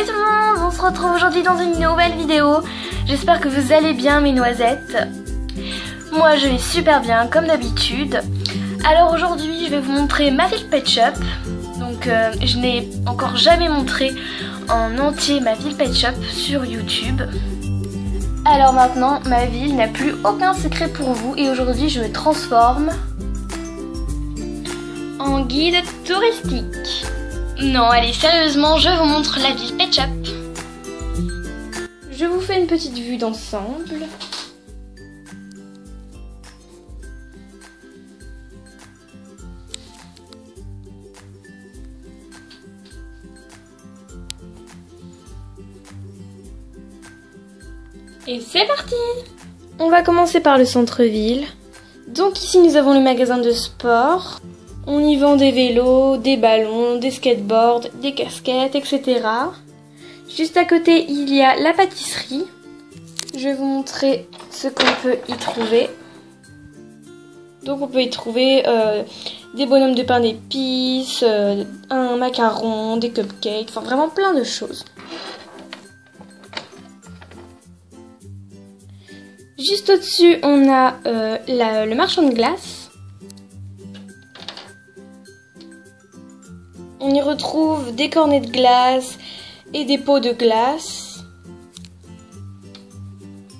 Salut tout le monde, on se retrouve aujourd'hui dans une nouvelle vidéo. J'espère que vous allez bien mes noisettes. Moi je vais super bien comme d'habitude. Alors aujourd'hui je vais vous montrer ma ville Pet Shop. Donc je n'ai encore jamais montré en entier ma ville Pet Shop sur YouTube. Alors maintenant ma ville n'a plus aucun secret pour vous et aujourd'hui je me transforme en guide touristique. Non, allez, sérieusement, je vous montre la ville Pet Shop. Je vous fais une petite vue d'ensemble. Et c'est parti! On va commencer par le centre-ville. Donc ici nous avons le magasin de sport. On y vend des vélos, des ballons, des skateboards, des casquettes, etc. Juste à côté, il y a la pâtisserie. Je vais vous montrer ce qu'on peut y trouver. Donc on peut y trouver des bonhommes de pain d'épices, un macaron, des cupcakes, enfin vraiment plein de choses. Juste au-dessus, on a le marchand de glace. On y retrouve des cornets de glace et des pots de glace.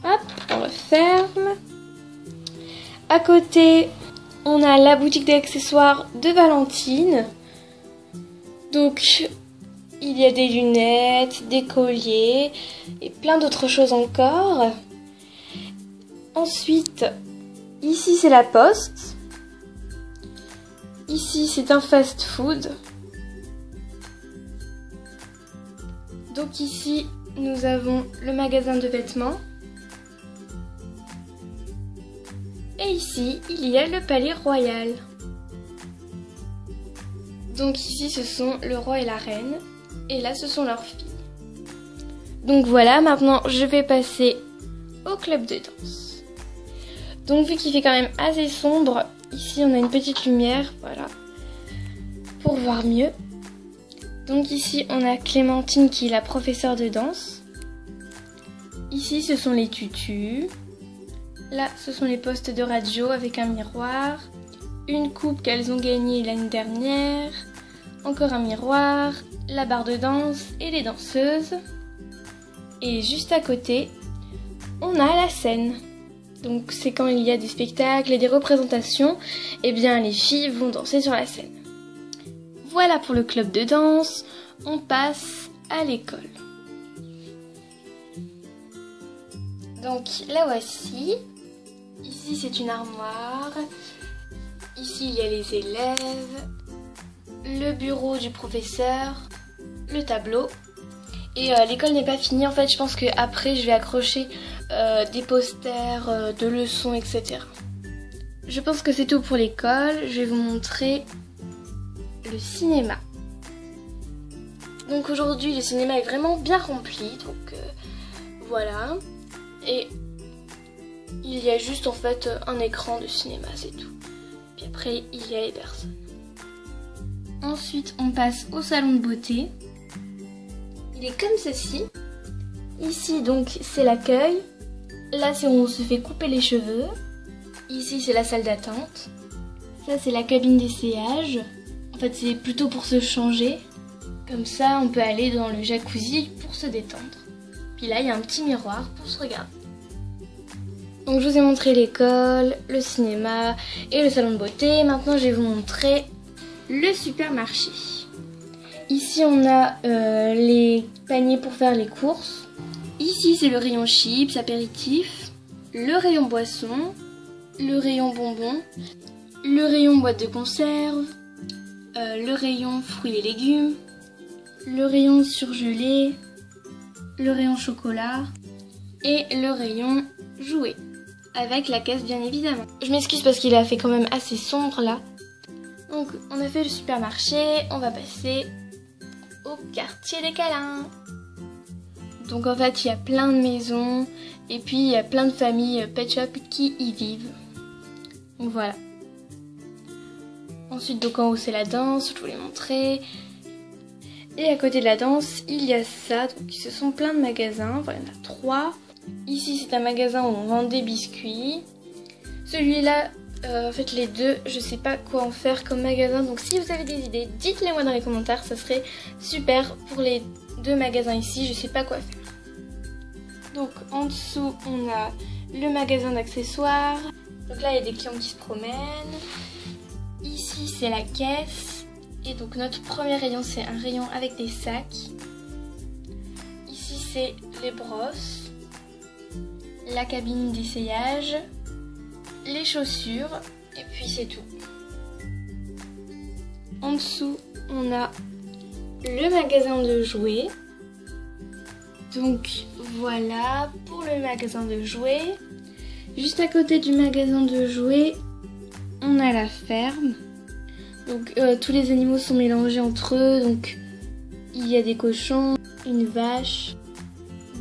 Hop, on referme. À côté, on a la boutique d'accessoires de Valentine. Donc, il y a des lunettes, des colliers et plein d'autres choses encore. Ensuite, ici c'est la poste. Ici c'est un fast-food. Donc ici, nous avons le magasin de vêtements. Et ici, il y a le palais royal. Donc ici, ce sont le roi et la reine. Et là, ce sont leurs filles. Donc voilà, maintenant, je vais passer au club de danse. Donc vu qu'il fait quand même assez sombre, ici, on a une petite lumière, voilà, pour voir mieux. Donc ici, on a Clémentine qui est la professeure de danse. Ici, ce sont les tutus. Là, ce sont les postes de radio avec un miroir. Une coupe qu'elles ont gagnée l'année dernière. Encore un miroir. La barre de danse et les danseuses. Et juste à côté, on a la scène. Donc c'est quand il y a des spectacles et des représentations, eh bien les filles vont danser sur la scène. Voilà pour le club de danse, on passe à l'école. Donc la voici. Ici c'est une armoire. Ici il y a les élèves, le bureau du professeur, le tableau. Et l'école n'est pas finie, en fait je pense qu'après je vais accrocher des posters, de leçons, etc. Je pense que c'est tout pour l'école, je vais vous montrer le cinéma. Donc aujourd'hui le cinéma est vraiment bien rempli, donc voilà. Et il y a juste en fait un écran de cinéma, c'est tout. Puis après il y a les personnes. Ensuite on passe au salon de beauté. Il est comme ceci. Ici donc c'est l'accueil. Là c'est où on se fait couper les cheveux. Ici c'est la salle d'attente. Ça c'est la cabine d'essayage. En fait c'est plutôt pour se changer. Comme ça on peut aller dans le jacuzzi pour se détendre. Puis là il y a un petit miroir pour se regarder. Donc je vous ai montré l'école, le cinéma et le salon de beauté. Maintenant je vais vous montrer le supermarché. Ici on a les paniers pour faire les courses. Ici c'est le rayon chips, apéritifs, le rayon boissons, le rayon bonbons, le rayon boîte de conserve, le rayon fruits et légumes, le rayon surgelé, le rayon chocolat et le rayon jouets. Avec la caisse bien évidemment. Je m'excuse parce qu'il a fait quand même assez sombre là. Donc on a fait le supermarché, on va passer au quartier des câlins. Donc en fait il y a plein de maisons et puis il y a plein de familles Pet Shop qui y vivent. Donc voilà. Ensuite donc en haut c'est la danse, je vous l'ai montré. Et à côté de la danse, il y a ça. Donc ce sont plein de magasins. Voilà, il y en a 3. Ici, c'est un magasin où on vend des biscuits. Celui-là, en fait les deux, je sais pas quoi en faire comme magasin. Donc si vous avez des idées, dites-les moi dans les commentaires. Ça serait super pour les 2 magasins ici. Je sais pas quoi faire. Donc en dessous, on a le magasin d'accessoires. Donc là, il y a des clients qui se promènent. Ici, c'est la caisse. Et donc notre premier rayon, c'est un rayon avec des sacs. Ici, c'est les brosses, la cabine d'essayage, les chaussures, et puis c'est tout. En dessous, on a le magasin de jouets. Donc voilà pour le magasin de jouets. Juste à côté du magasin de jouets, on a la ferme. Donc tous les animaux sont mélangés entre eux. Donc il y a des cochons, une vache,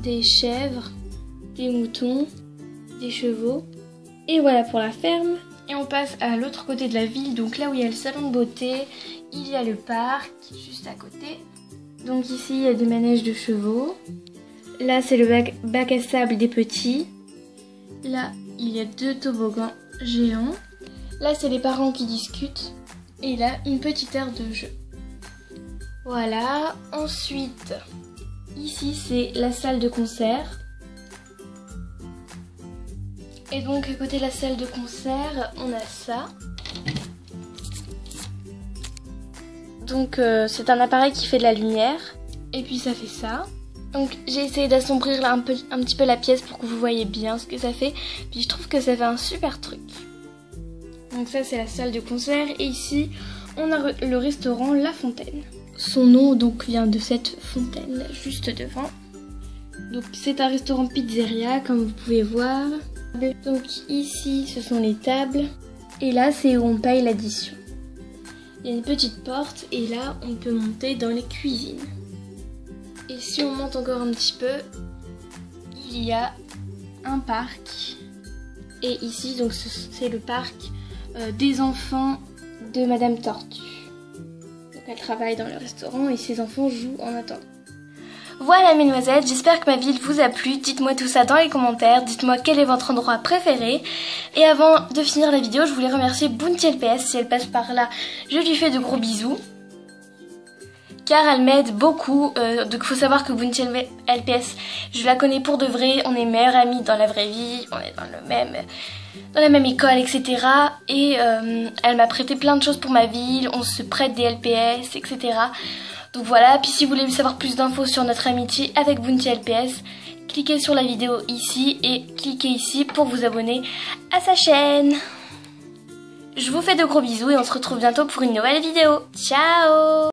des chèvres, des moutons, des chevaux. Et voilà pour la ferme. Et on passe à l'autre côté de la ville. Donc là où il y a le salon de beauté, il y a le parc juste à côté. Donc ici il y a des manèges de chevaux. Là c'est le bac à sable des petits. Là il y a 2 toboggans géants. Là c'est les parents qui discutent. Et là, une petite aire de jeu. Voilà. Ensuite, ici, c'est la salle de concert. Et donc, à côté de la salle de concert, on a ça. Donc, c'est un appareil qui fait de la lumière. Et puis, ça fait ça. Donc, j'ai essayé d'assombrir un petit peu la pièce pour que vous voyez bien ce que ça fait. Puis, je trouve que ça fait un super truc. Donc ça c'est la salle de concert et ici on a le restaurant La Fontaine. Son nom donc vient de cette fontaine juste devant. Donc c'est un restaurant pizzeria comme vous pouvez voir. Donc ici ce sont les tables et là c'est où on paye l'addition. Il y a une petite porte et là on peut monter dans les cuisines. Et si on monte encore un petit peu, il y a un parc. Et ici donc c'est le parc des enfants de Madame Tortue. Donc elle travaille dans le restaurant et ses enfants jouent en attendant. Voilà mesdemoiselles, j'espère que ma ville vous a plu. Dites-moi tout ça dans les commentaires, dites-moi quel est votre endroit préféré. Et avant de finir la vidéo, je voulais remercier Bounty LPS. Si elle passe par là, je lui fais de gros bisous. Car elle m'aide beaucoup. Donc il faut savoir que Bounty LPS, je la connais pour de vrai. On est meilleures amies dans la vraie vie, on est dans la même école, etc. Et elle m'a prêté plein de choses pour ma ville, on se prête des LPS, etc. Donc voilà, puis si vous voulez savoir plus d'infos sur notre amitié avec Bounty LPS, cliquez sur la vidéo ici et cliquez ici pour vous abonner à sa chaîne. Je vous fais de gros bisous et on se retrouve bientôt pour une nouvelle vidéo. Ciao!